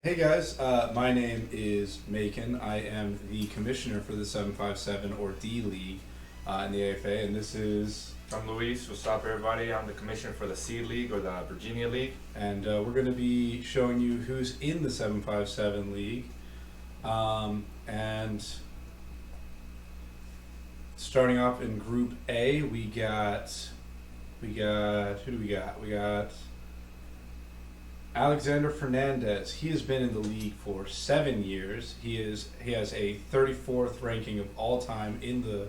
Hey guys, my name is Macon. I am the commissioner for the 757 or D League in the A.F.A. and this is, I'm Luis. What's up, everybody? I'm the commissioner for the C League or the Virginia League. and we're going to be showing you who's in the 757 league. And starting off in Group A, we got who do we got? We got Alexander Fernandez. He has been in the league for 7 years. He has a 34th ranking of all time in the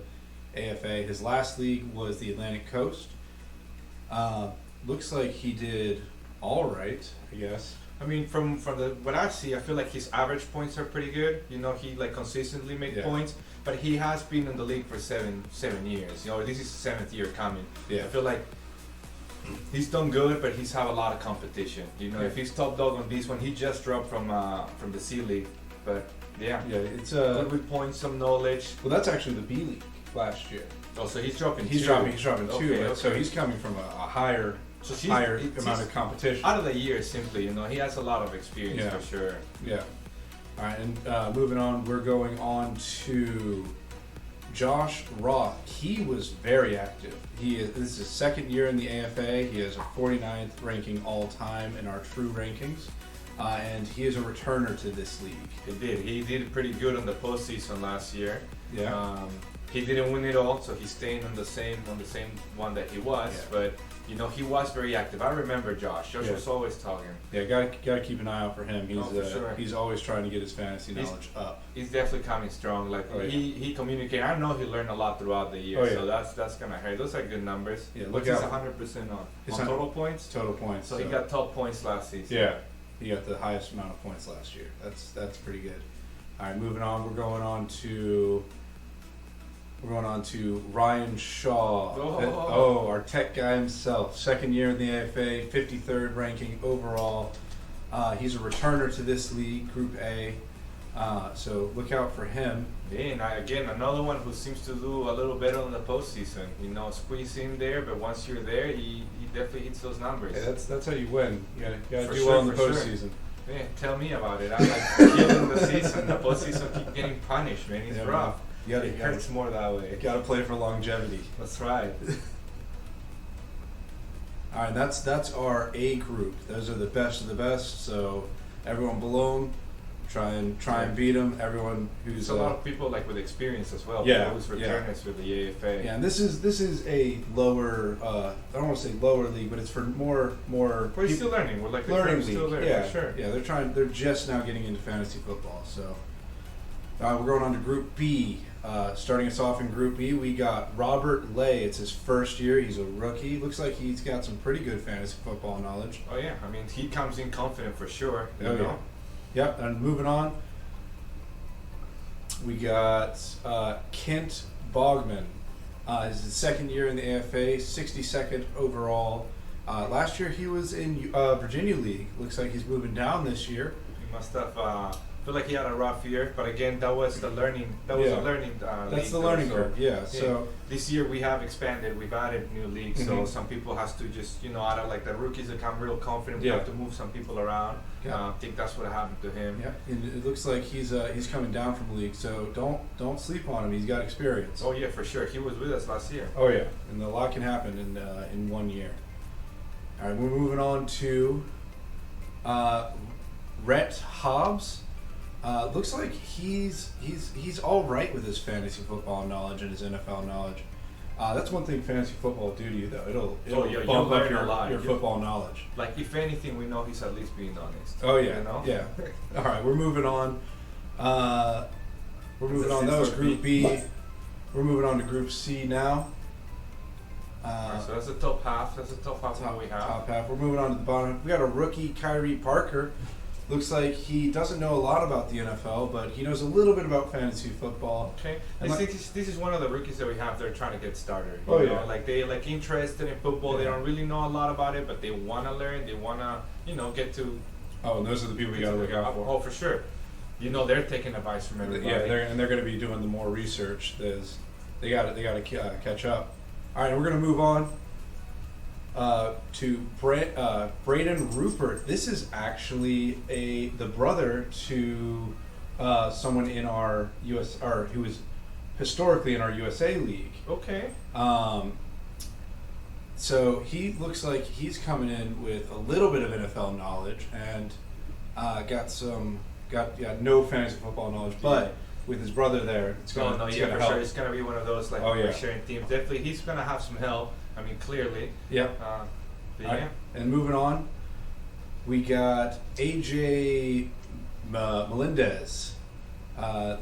A.F.A. His last league was the Atlantic Coast. Looks like he did all right, I guess. I mean, from the what I see, I feel like his average points are pretty good. You know, he like consistently make points, but he has been in the league for seven years. You know, this is his 7th year coming. Yeah. I feel like he's done good, but he's have a lot of competition. You know, if he's top dog on this one, he just dropped from the C League, but yeah, It's good with points, some knowledge. well, that's actually the B League last year. Oh, so he's dropping. He's two. dropping two, Okay, but so okay. he's coming from a higher amount of competition. Out of the year, simply, you know, he has a lot of experience Yeah. for sure. Yeah. All right, and moving on, we're going on to Josh Roth. He was very active. This is his 2nd year in the A.F.A. He has a 49th ranking all time in our true rankings, and he is a returner to this league. He did pretty good on the postseason last year. Yeah. He didn't win it all, so he's staying on the same one that he was. Yeah. But you know, he was very active. I remember Josh. Josh Yeah. was always talking. Yeah, gotta keep an eye out for him. He's for sure. he's always trying to get his fantasy knowledge up. He's definitely coming strong. Like Oh, yeah. he communicated. I know he learned a lot throughout the year. Oh, yeah. So that's gonna hurt. Those are good numbers. Yeah, look What's his out. 100% on? His On total points. Total points. So he got top points last season. Yeah, he got the highest amount of points last year. That's pretty good. All right, moving on. We're going on to Ryan Shaw. Oh. Our tech guy himself. 2nd year in the A.F.A., 53rd ranking overall. He's a returner to this league, Group A. So look out for him. Yeah, and again, another one who seems to do a little better in the postseason. You know, squeeze in there, but once you're there, he definitely hits those numbers. Yeah, that's how you win. You gotta For do sure, well in the for sure. postseason. Yeah, tell me about it. I like killing the season. The postseason keep getting punished, man. It's Yeah, rough. You It hurts more that way. gotta play for longevity. That's right. All right, that's our A group. Those are the best of the best. So everyone below them, try and beat them. Everyone who's There's a lot of people like with experience as well. Yeah, People who's returners with the A.F.A. yeah. And this is a lower. I don't want to say lower league, but it's for more. We're still learning. We're like the learning learning league. still there Yeah, for sure. Yeah, they're just now getting into fantasy football. So we're going on to Group B. Starting us off in Group B, we got Robert Lay. It's his 1st year. He's a rookie. Looks like he's got some pretty good fantasy football knowledge. Oh yeah, I mean he comes in confident for sure. You Oh, know? yeah. Yep, and moving on, we got Kent Bogman. It's his 2nd year in the A.F.A., 62nd overall. Last year he was in Virginia League. Looks like he's moving down this year. He must have feel like he had a rough year, but again, that was the learning. That was Yeah. a learning. That's league the though, learning so, curve, yeah. So this year we have expanded. We've added new leagues, so Mhm. some people has to just out of like the rookies become real confident. Yeah. We have to move some people around. Yeah. I think that's what happened to him. yeah, and it looks like he's coming down from the league. So don't sleep on him. He's got experience. Oh yeah, for sure. He was with us last year. Oh yeah, and a lot can happen in 1 year. All right, we're moving on to Rhett Hobbs. Looks like he's all right with his fantasy football knowledge and his NFL knowledge. That's one thing fantasy football will do to you though. It'll Oh, yeah, bump you'll up learn a lot. your You- football knowledge. Like if anything, we know he's at least being honest. Oh yeah, You know? yeah. All right, we're moving on. We're moving on. That was Group B. We're moving on to Group C now. Alright, so that's the top half. That's the top half that we have. Top half. We're moving on to the bottom. We got a rookie, Kyrie Parker. Looks like he doesn't know a lot about the NFL, but he knows a little bit about fantasy football. Okay, And this is one of the rookies that we have. They're trying to get started. Oh, You know? yeah. Like they like interested in football. They Yeah. don't really know a lot about it, but they want to learn. They want to get to. Oh, and those are the people we got to look out for. Oh, for sure. They're taking advice from everybody. Yeah, they're going to be doing the more research. They got to catch up. All right, we're going to move on to Braden Rupert. This is actually the brother to someone in our or who was historically in our USA league. Okay. So he looks like he's coming in with a little bit of NFL knowledge and got no fantasy football knowledge, but with his brother there, it's going to for help. sure. It's going to be one of those sharing teams. Definitely, he's going to have some help. I mean, clearly. Yep. But right. And moving on, we got A.J. Melendez.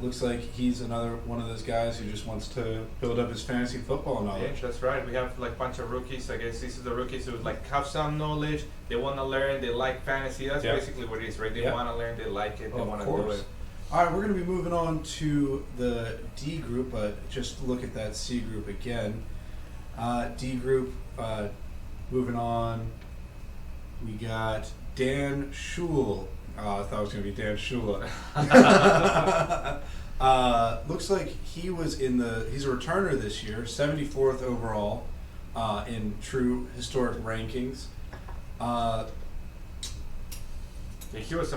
Looks like he's another one of those guys who just wants to build up his fantasy football knowledge. Yeah, that's right. We have like a bunch of rookies. I guess these are the rookies who have some knowledge. They want to learn. They like fantasy. That's basically what it is, right? They want to learn. They like it. They want to do it. All right, we're going to be moving on to the D group, but just look at that C group again. D group, moving on, we got Dan Schul. I thought it was going to be Dan Shula. Looks like he's a returner this year, 74th overall in true historic rankings. He was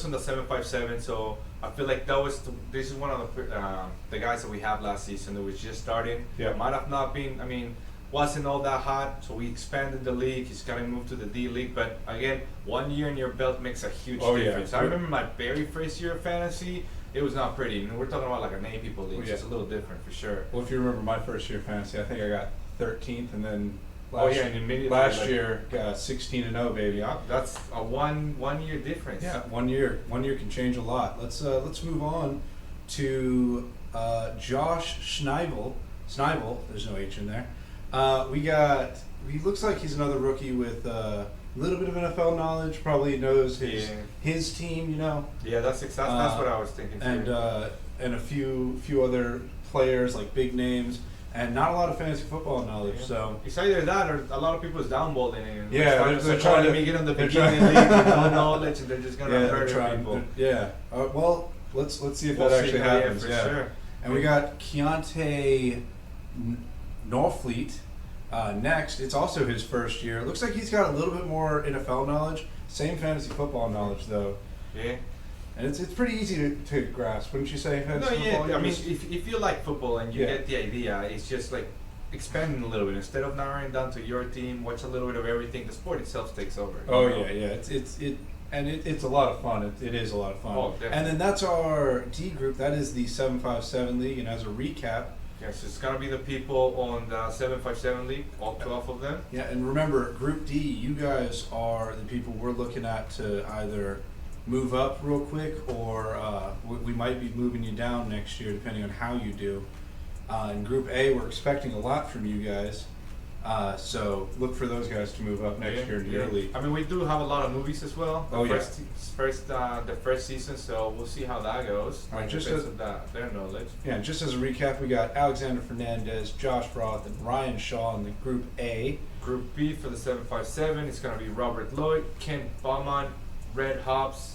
in the 757, so I feel like this is one of the guys that we have last season that was just starting. Yeah. Might have not been, wasn't all that hot, so we expanded the league. He's gonna move to the D League, but again, 1 year in your belt makes a huge difference. Yeah. I remember my very first year of fantasy, it was not pretty. We're talking about like an 8 people league, so it's a little different for sure. Well, if you remember my first year of fantasy, I think I got 13th, and then immediately last year got 16-0, baby. Yeah, that's a one year difference. Yeah, 1 year. 1 year can change a lot. Let's move on to Josh Schneibel. There's no H in there. He looks like he's another rookie with a little bit of NFL knowledge. Probably knows his team, Yeah, that's what I was thinking too. And a few other players like big names. And not a lot of fantasy football knowledge, so it's either that or a lot of people's downballing it. They're trying to get on the beginning league with no knowledge, and they're just gonna hurt people. Well, let's see if that actually happens. Yeah, for sure. And we got Keontae Norfleet next. It's also his first year. It looks like he's got a little bit more NFL knowledge. Same fantasy football knowledge though. Yeah. And it's pretty easy to grasp, wouldn't you say? I mean, if you like football and you get the idea, it's just like expanding a little bit. Instead of narrowing down to your team, watch a little bit of everything. The sport itself takes over. It's a lot of fun. It is a lot of fun. Oh, definitely. And then that's our D group. That is the 757 league. And as a recap, yes, it's gonna be the people on the 757 league, all 12 of them. Yeah, and remember, Group D, you guys are the people we're looking at to either move up real quick, or we might be moving you down next year depending on how you do. In Group A, we're expecting a lot from you guys, so look for those guys to move up next year in your league. I mean, we do have a lot of movies as well. The first season, so we'll see how that goes. All right, just as their knowledge. Yeah, just as a recap, we got Alexander Fernandez, Josh Roth, and Ryan Shaw in the Group A. Group B for the 757, it's going to be Robert Lloyd, Ken Bauman, Red Hobbs.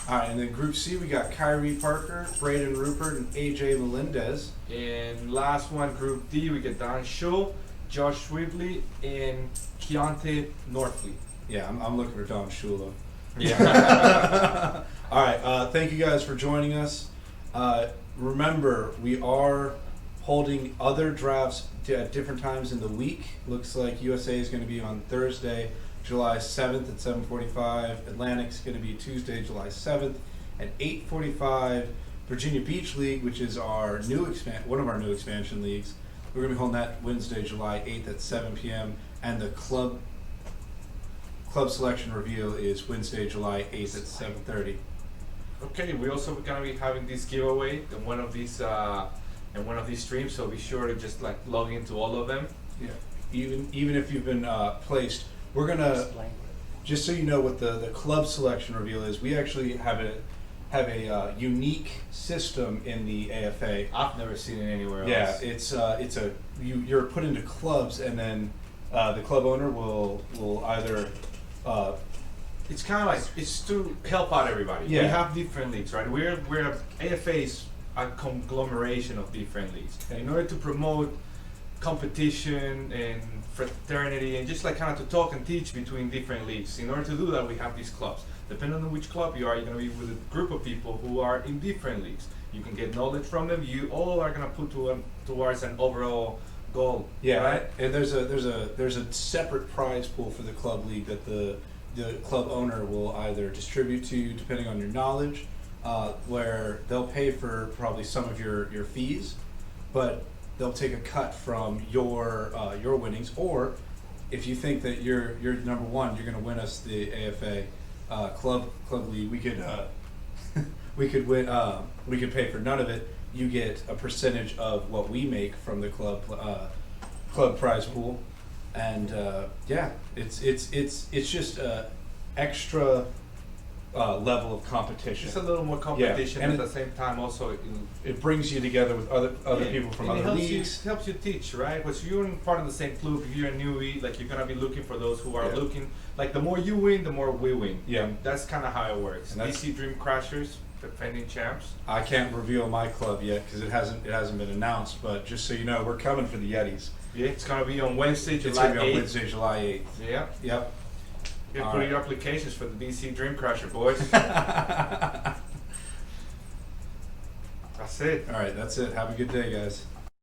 All right, and then Group C, we got Kyrie Parker, Braden Rupert, and A.J. Melendez. And last one, Group D, we get Dan Schul, Josh Swibley, and Keontae Norfleet. Yeah, I'm looking for Don Shula. Yeah. All right, thank you guys for joining us. Remember, we are holding other drafts at different times in the week. Looks like USA is going to be on Thursday, July 7th at 7:45. Atlantic's going to be Tuesday, July 7th at 8:45. Virginia Beach League, which is our one of our new expansion leagues, we're going to be holding that Wednesday, July 8th at 7 p.m. And the club selection reveal is Wednesday, July 8th at 7:30. Okay, we also going to be having this giveaway in one of these streams, so be sure to just like log into all of them. Yeah. Even if you've been placed, we're gonna just so you know what the club selection reveal is. We actually have a unique system in the A.F.A. I've never seen it anywhere else. Yeah, you're put into clubs, and then the club owner will either. It's kind of like it's to help out everybody. Yeah. We have different leagues, right? We're A.F.A. is a conglomeration of different leagues. And in order to promote competition and fraternity, and just like kind of to talk and teach between different leagues. In order to do that, we have these clubs. Depending on which club you are, you're going to be with a group of people who are in different leagues. You can get knowledge from them. You all are going to put towards an overall goal. Yeah, right? and there's a separate prize pool for the club league that the club owner will either distribute to you depending on your knowledge, where they'll pay for probably some of your fees, but they'll take a cut from your winnings. Or if you think that you're number one, you're going to win us the A.F.A. Club league, we could we could win. We could pay for none of it. You get a percentage of what we make from the club prize pool, and yeah, it's just a extra level of competition. Just a little more competition, yeah. And at the same time also it brings you together with other yeah, people from and other it leagues. helps you teach, right? Because you're in part of the same club. If you're a newbie, like you're gonna be looking for those who are Yeah. looking. Like the more you win, the more we win. Yeah. And that's kind of how it works. And that's- DC Dream Crashers, defending champs. I can't reveal my club yet because it hasn't been announced. But just so you know, we're coming for the Yetis. Yeah, it's gonna be on Wednesday, It's July gonna be on 8th. Wednesday, July 8th. Yeah. Yep. Yeah, All put right. your applications for the DC Dream Crasher, boys. That's it. All right, that's it. Have a good day, guys.